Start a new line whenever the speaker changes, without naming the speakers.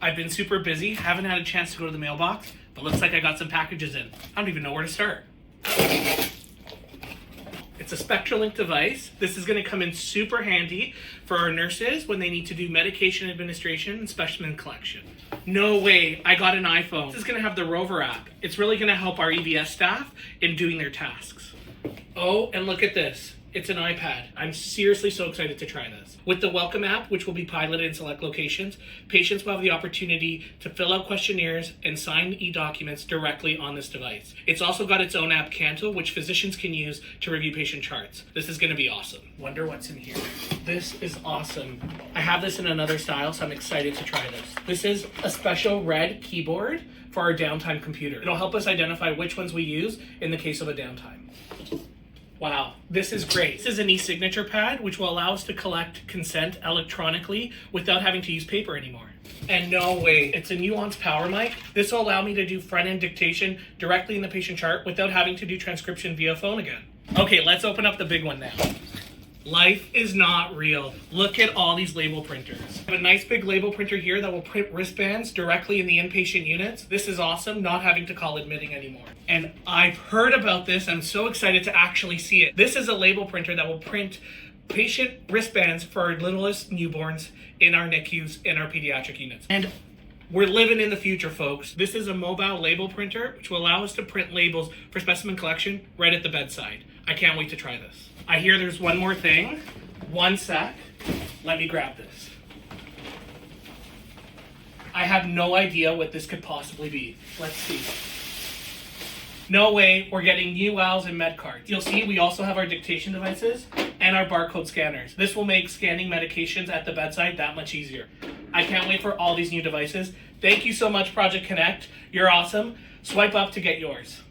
I've been super busy, haven't had a chance to go to the mailbox, but looks like I got some packages in. I don't even know where to start. It's a SpectraLink device. This is going to come in super handy for our nurses when they need to do medication administration and specimen collection. No way, I got an iPhone. This is going to have the Rover app. It's really going to help our EVS staff in doing their tasks. Oh, and look at this. It's an iPad. I'm seriously so excited to try this. With the Welcome app, which will be piloted in select locations, patients will have the opportunity to fill out questionnaires and sign e-documents directly on this device. It's also got its own app, Canto, which physicians can use to review patient charts. This is going to be awesome. Wonder what's in here. This is awesome. I have this in another style, so I'm excited to try this. This is a special red keyboard for our downtime computer. It'll help us identify which ones we use in the case of a downtime. Wow, this is great. This is an e-signature pad, which will allow us to collect consent electronically without having to use paper anymore. And no way, it's a Nuance Power Mic. This will allow me to do front-end dictation directly in the patient chart without having to do transcription via phone again. Okay, let's open up the big one now. Life is not real. Look at all these label printers. I have a nice big label printer here that will print wristbands directly in the inpatient units. This is awesome, not having to call admitting anymore. And I've heard about this. I'm so excited to actually see it. This is a label printer that will print patient wristbands for our littlest newborns in our NICUs and our pediatric units. And we're living in the future, folks. This is a mobile label printer, which will allow us to print labels for specimen collection right at the bedside. I can't wait to try this. I hear there's one more thing. One sec. Let me grab this. I have no idea what this could possibly be. Let's see. No way, we're getting ULs and med cards. You'll see we also have our dictation devices and our barcode scanners. This will make scanning medications at the bedside that much easier. I can't wait for all these new devices. Thank you so much, Project Connect. You're awesome. Swipe up to get yours.